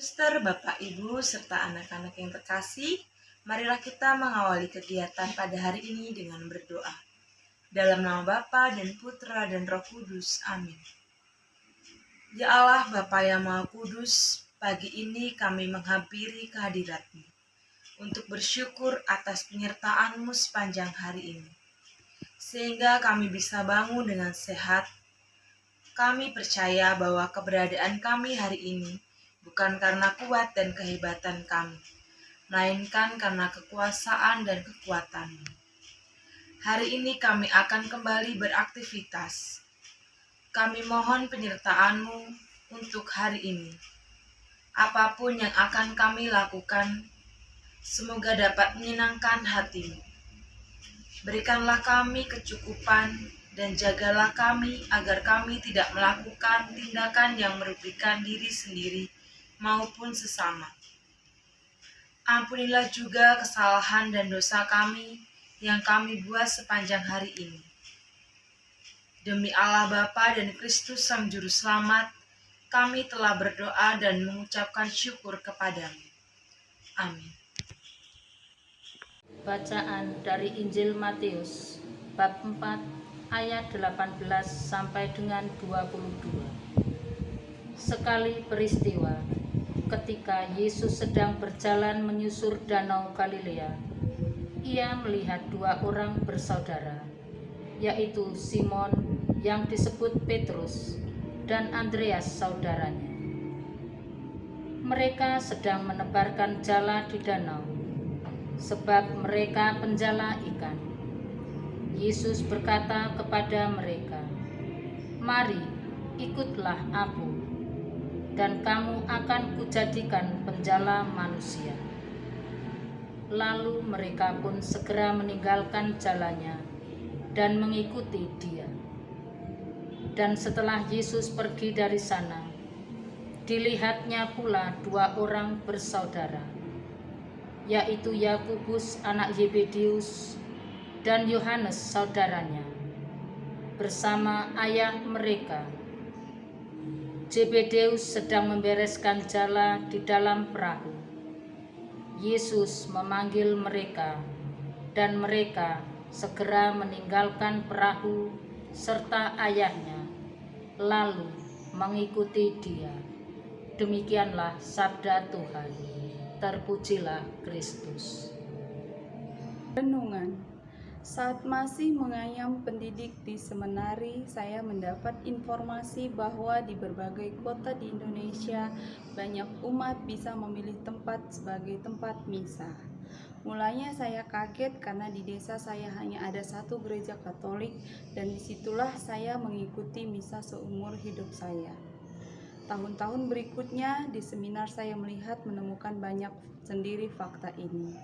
Suster, Bapak, Ibu, serta anak-anak yang terkasih, marilah kita mengawali kegiatan pada hari ini dengan berdoa. Dalam nama Bapa dan Putra dan Roh Kudus. Amin. Ya Allah, Bapa yang Maha Kudus, pagi ini kami menghampiri kehadirat-Mu untuk bersyukur atas penyertaan-Mu sepanjang hari ini. Sehingga kami bisa bangun dengan sehat. Kami percaya bahwa keberadaan kami hari ini bukan karena kuat dan kehebatan kami, melainkan karena kekuasaan dan kekuatan-Mu. Hari ini kami akan kembali beraktivitas. Kami mohon penyertaan-Mu untuk hari ini. Apapun yang akan kami lakukan, semoga dapat menyenangkan hati-Mu. Berikanlah kami kecukupan dan jagalah kami agar kami tidak melakukan tindakan yang merugikan diri sendiri maupun sesama. Ampunilah juga kesalahan dan dosa kami yang kami buat sepanjang hari ini. Demi Allah Bapa dan Kristus Sang Juru Selamat, kami telah berdoa dan mengucapkan syukur kepadamu. Amin. Bacaan dari Injil Matius bab 4 ayat 18 sampai dengan 22. Sekali peristiwa ketika Yesus sedang berjalan menyusur danau Galilea, ia melihat dua orang bersaudara, yaitu Simon yang disebut Petrus dan Andreas saudaranya. Mereka sedang menebarkan jala di danau, sebab mereka penjala ikan. Yesus berkata kepada mereka, "Mari, ikutlah aku, dan kamu akan kujadikan penjala manusia." Lalu mereka pun segera meninggalkan jalannya dan mengikuti Dia. Dan setelah Yesus pergi dari sana, dilihatnya pula dua orang bersaudara, yaitu Yakobus anak Yebedeus dan Yohanes saudaranya, bersama ayah mereka. Yebedeus sedang membereskan jala di dalam perahu. Yesus memanggil mereka, dan mereka segera meninggalkan perahu serta ayahnya, lalu mengikuti Dia. Demikianlah sabda Tuhan. Terpujilah Kristus. Renungan. Saat masih mengayam pendidik di seminari, saya mendapat informasi bahwa di berbagai kota di Indonesia banyak umat bisa memilih tempat sebagai tempat misa. Mulanya saya kaget karena di desa saya hanya ada satu gereja Katolik, dan disitulah saya mengikuti misa seumur hidup saya. Tahun-tahun berikutnya di seminar saya menemukan banyak sendiri fakta ini.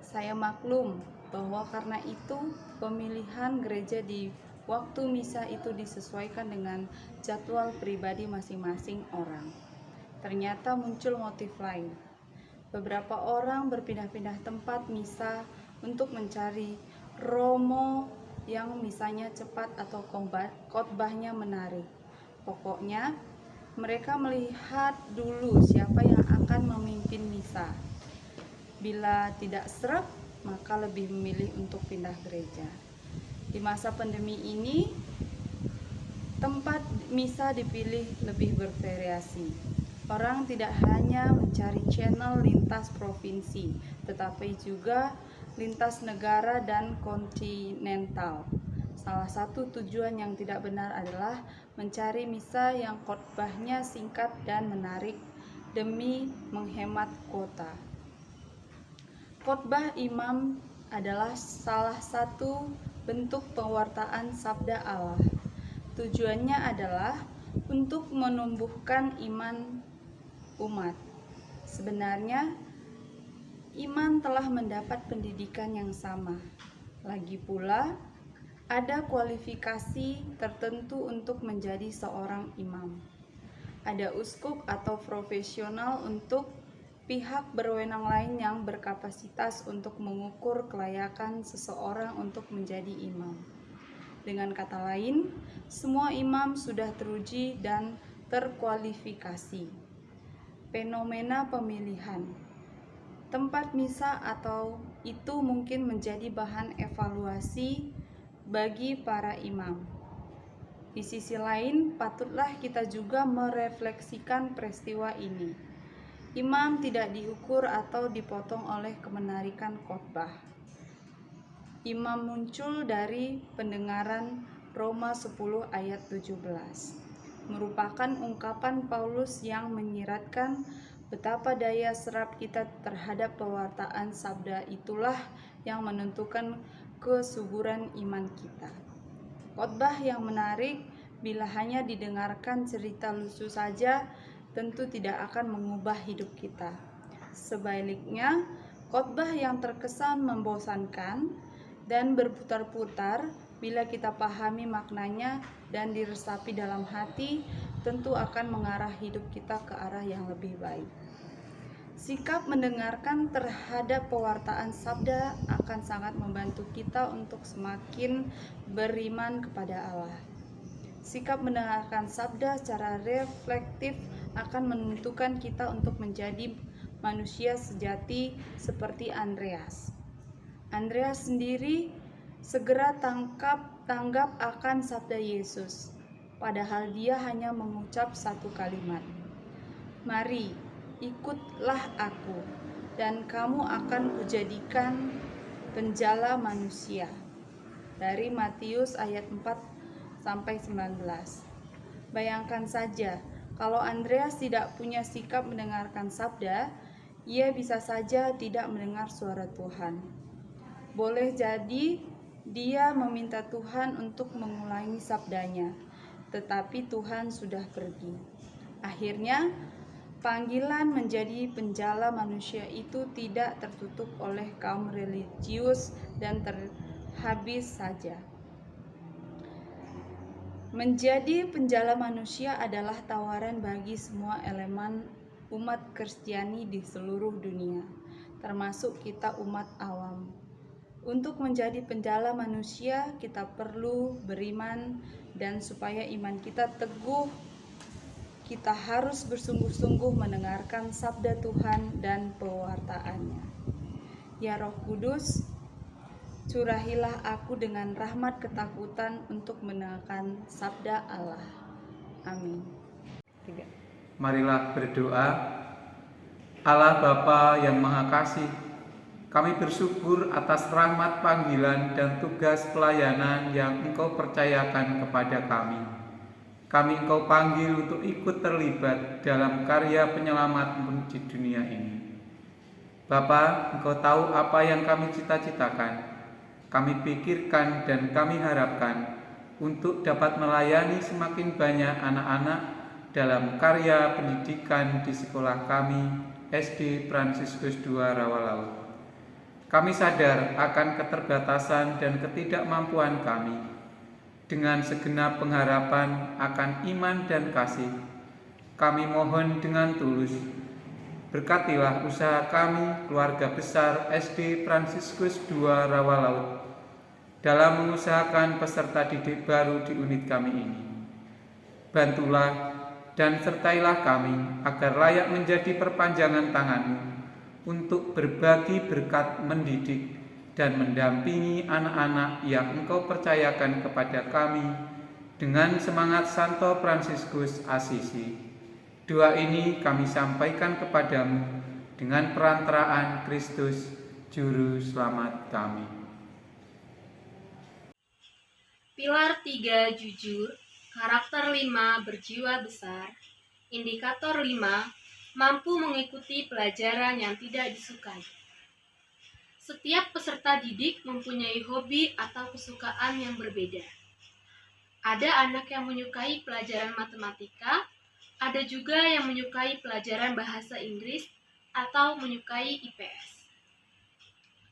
Saya maklum bahwa karena itu pemilihan gereja di waktu misa itu disesuaikan dengan jadwal pribadi masing-masing orang. Ternyata muncul motif lain. Beberapa orang berpindah-pindah tempat misa untuk mencari romo yang misanya cepat atau khotbahnya menarik. Pokoknya mereka melihat dulu siapa yang akan memimpin misa. Bila tidak sreg, maka lebih memilih untuk pindah gereja. Di masa pandemi ini, tempat misa dipilih lebih bervariasi. Orang tidak hanya mencari channel lintas provinsi, tetapi juga lintas negara dan kontinental. Salah satu tujuan yang tidak benar adalah mencari misa yang khotbahnya singkat dan menarik demi menghemat kuota. Khotbah imam adalah salah satu bentuk pewartaan sabda Allah. Tujuannya adalah untuk menumbuhkan iman umat. Sebenarnya, iman telah mendapat pendidikan yang sama. Lagi pula, ada kualifikasi tertentu untuk menjadi seorang imam. Ada uskup atau profesional untuk pihak berwenang lain yang berkapasitas untuk mengukur kelayakan seseorang untuk menjadi imam. Dengan kata lain, semua imam sudah teruji dan terkualifikasi. fenomena pemilihan. Tempat misa atau itu mungkin menjadi bahan evaluasi bagi para imam. Di sisi lain, patutlah kita juga merefleksikan peristiwa ini. Imam tidak diukur atau dipotong oleh kemenarikan khotbah. Imam muncul dari pendengaran Roma 10 ayat 17. Merupakan ungkapan Paulus yang menyiratkan betapa daya serap kita terhadap pewartaan sabda itulah yang menentukan kesuburan iman kita. Khotbah yang menarik bila hanya didengarkan cerita lucu saja tentu tidak akan mengubah hidup kita. Sebaliknya, khotbah yang terkesan membosankan dan berputar-putar bila kita pahami maknanya dan diresapi dalam hati tentu akan mengarah hidup kita ke arah yang lebih baik. Sikap mendengarkan terhadap pewartaan sabda akan sangat membantu kita untuk semakin beriman kepada Allah. Sikap mendengarkan sabda secara reflektif akan menentukan kita untuk menjadi manusia sejati seperti Andreas. Andreas sendiri segera tanggap akan sabda Yesus, padahal dia hanya mengucap satu kalimat. Mari, ikutlah aku, dan kamu akan kujadikan penjala manusia. Dari Matius ayat 4-19. Bayangkan saja, kalau Andreas tidak punya sikap mendengarkan sabda, ia bisa saja tidak mendengar suara Tuhan. Boleh jadi dia meminta Tuhan untuk mengulangi sabdanya, tetapi Tuhan sudah pergi. Akhirnya, panggilan menjadi penjala manusia itu tidak tertutup oleh kaum religius dan terhabis saja. Menjadi penjala manusia adalah tawaran bagi semua elemen umat Kristiani di seluruh dunia, termasuk kita umat awam. Untuk menjadi penjala manusia, kita perlu beriman, dan supaya iman kita teguh, kita harus bersungguh-sungguh mendengarkan sabda Tuhan dan pewartaannya. Ya Roh Kudus, curahilah aku dengan rahmat ketakutan untuk mendengarkan sabda Allah. Amin. Marilah berdoa. Allah Bapa yang Maha Kasih, kami bersyukur atas rahmat panggilan dan tugas pelayanan yang Engkau percayakan kepada kami. Kami Engkau panggil untuk ikut terlibat dalam karya penyelamat di dunia ini. Bapa, Engkau tahu apa yang kami cita-citakan, kami pikirkan dan kami harapkan untuk dapat melayani semakin banyak anak-anak dalam karya pendidikan di sekolah kami, SD Fransiskus II Rawalaut. Kami sadar akan keterbatasan dan ketidakmampuan kami. Dengan segenap pengharapan akan iman dan kasih, kami mohon dengan tulus, berkatilah usaha kami, keluarga besar SD Fransiskus II Rawalaut, dalam mengusahakan peserta didik baru di unit kami ini. Bantulah dan sertailah kami agar layak menjadi perpanjangan tangan-Mu untuk berbagi berkat mendidik dan mendampingi anak-anak yang Engkau percayakan kepada kami dengan semangat Santo Fransiskus Asisi. Doa ini kami sampaikan kepadamu dengan perantaraan Kristus, Juru Selamat kami. Pilar 3 jujur, karakter 5 berjiwa besar, indikator 5 mampu mengikuti pelajaran yang tidak disukai. Setiap peserta didik mempunyai hobi atau kesukaan yang berbeda. Ada anak yang menyukai pelajaran matematika, ada juga yang menyukai pelajaran bahasa Inggris atau menyukai IPS.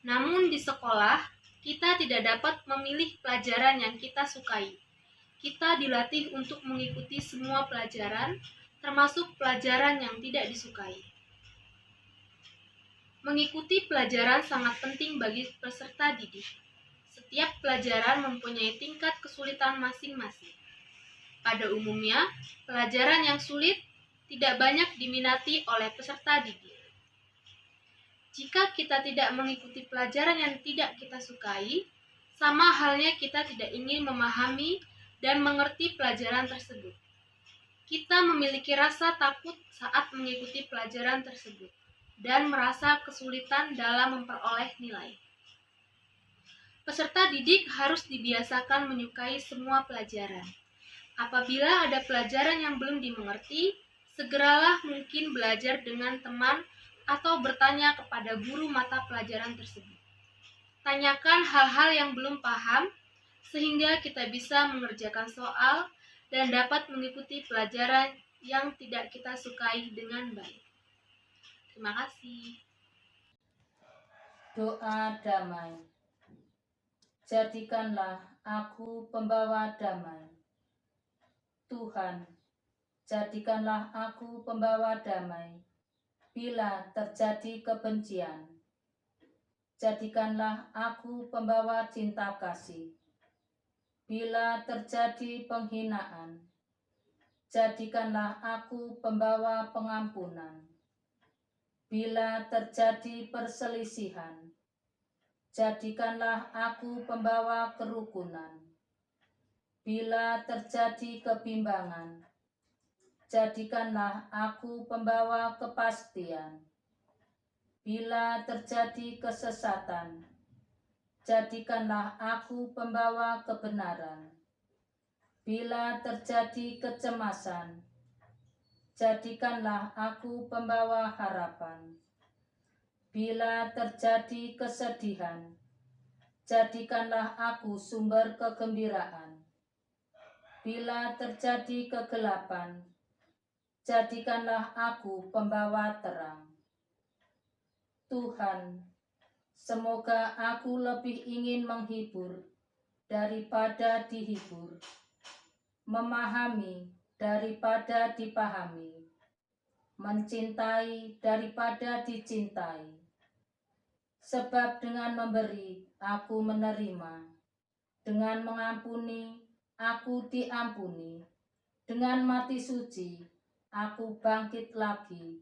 Namun di sekolah, kita tidak dapat memilih pelajaran yang kita sukai. Kita dilatih untuk mengikuti semua pelajaran, termasuk pelajaran yang tidak disukai. Mengikuti pelajaran sangat penting bagi peserta didik. Setiap pelajaran mempunyai tingkat kesulitan masing-masing. Pada umumnya, pelajaran yang sulit tidak banyak diminati oleh peserta didik. Jika kita tidak mengikuti pelajaran yang tidak kita sukai, sama halnya kita tidak ingin memahami dan mengerti pelajaran tersebut. Kita memiliki rasa takut saat mengikuti pelajaran tersebut dan merasa kesulitan dalam memperoleh nilai. Peserta didik harus dibiasakan menyukai semua pelajaran. Apabila ada pelajaran yang belum dimengerti, segeralah mungkin belajar dengan teman atau bertanya kepada guru mata pelajaran tersebut. Tanyakan hal-hal yang belum paham, sehingga kita bisa mengerjakan soal dan dapat mengikuti pelajaran yang tidak kita sukai dengan baik. Terima kasih. Doa damai. Jadikanlah aku pembawa damai. Tuhan, jadikanlah aku pembawa damai bila terjadi kebencian. Jadikanlah aku pembawa cinta kasih bila terjadi penghinaan. Jadikanlah aku pembawa pengampunan bila terjadi perselisihan. Jadikanlah aku pembawa kerukunan bila terjadi kebimbangan. Jadikanlah aku pembawa kepastian bila terjadi kesesatan. Jadikanlah aku pembawa kebenaran bila terjadi kecemasan. Jadikanlah aku pembawa harapan bila terjadi kesedihan. Jadikanlah aku sumber kegembiraan bila terjadi kegelapan. Jadikanlah aku pembawa terang. Tuhan, semoga aku lebih ingin menghibur daripada dihibur, memahami daripada dipahami, mencintai daripada dicintai. Sebab dengan memberi, aku menerima. Dengan mengampuni, aku diampuni. Dengan mati suci, aku bangkit lagi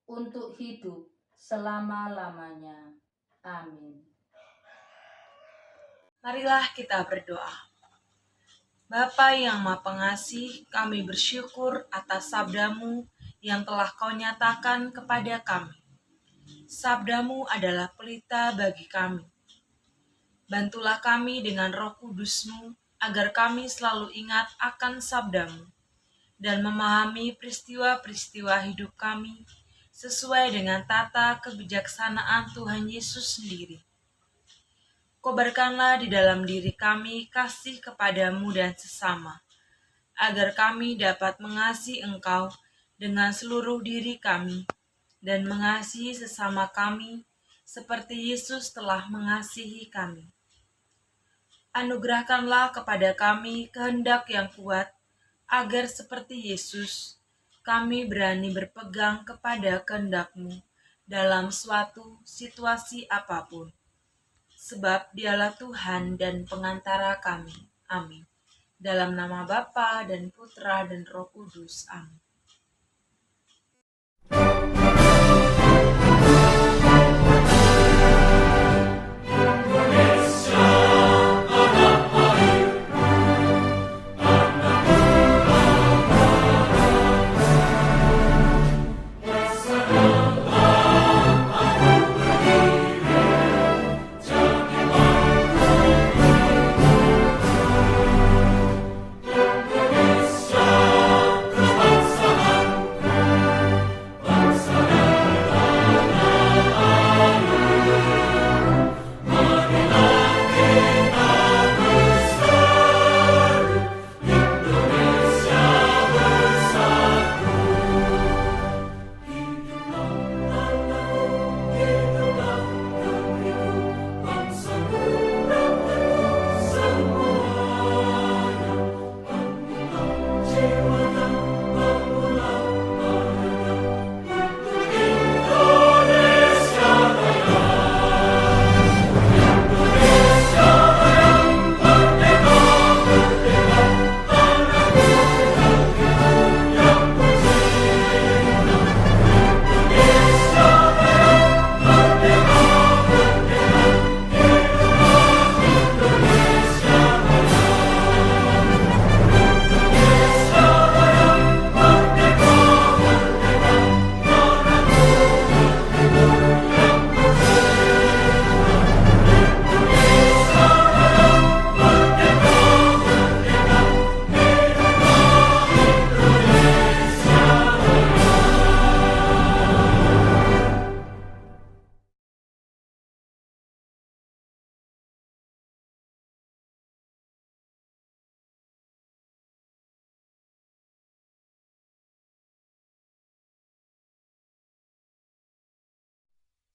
untuk hidup selama-lamanya. Amin. Marilah kita berdoa. Bapa yang Maha Pengasih, kami bersyukur atas sabda-Mu yang telah Kau nyatakan kepada kami. Sabda-Mu adalah pelita bagi kami. Bantulah kami dengan Roh Kudus-Mu agar kami selalu ingat akan sabda-Mu dan memahami peristiwa-peristiwa hidup kami sesuai dengan tata kebijaksanaan Tuhan Yesus sendiri. Kobarkanlah di dalam diri kami kasih kepadamu dan sesama, agar kami dapat mengasihi Engkau dengan seluruh diri kami dan mengasihi sesama kami seperti Yesus telah mengasihi kami. Anugerahkanlah kepada kami kehendak yang kuat, agar seperti Yesus, kami berani berpegang kepada kehendak-Mu dalam suatu situasi apapun. Sebab Dialah Tuhan dan pengantara kami. Amin. Dalam nama Bapa dan Putra dan Roh Kudus. Amin.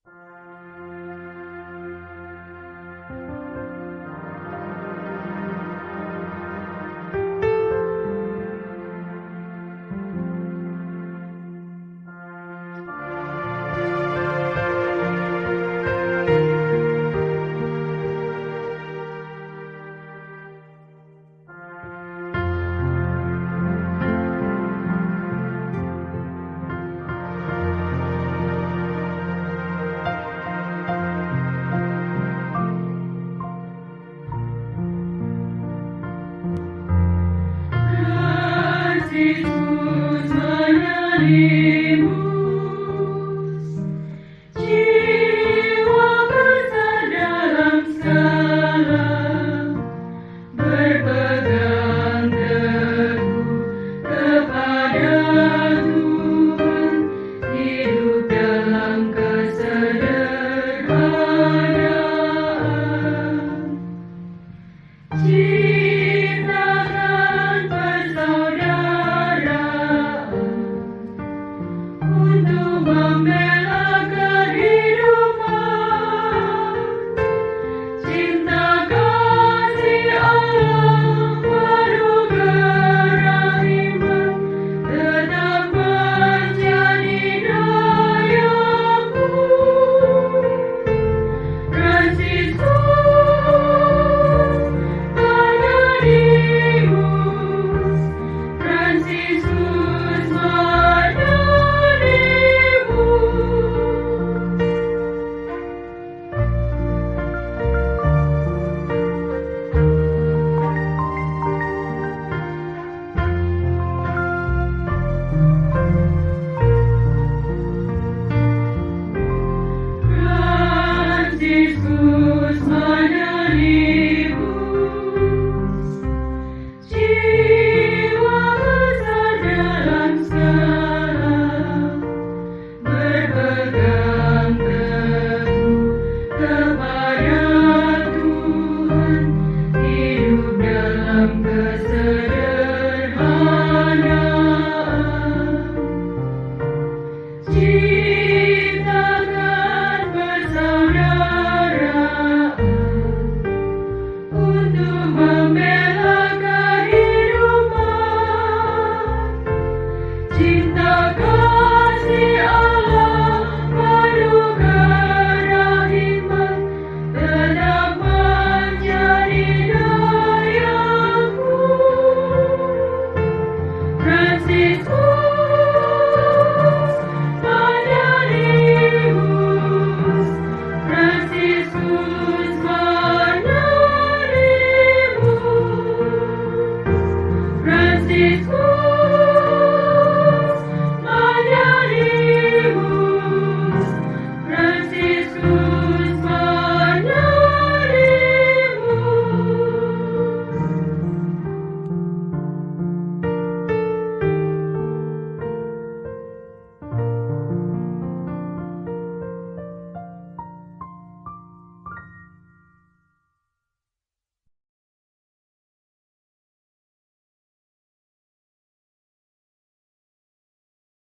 Amin.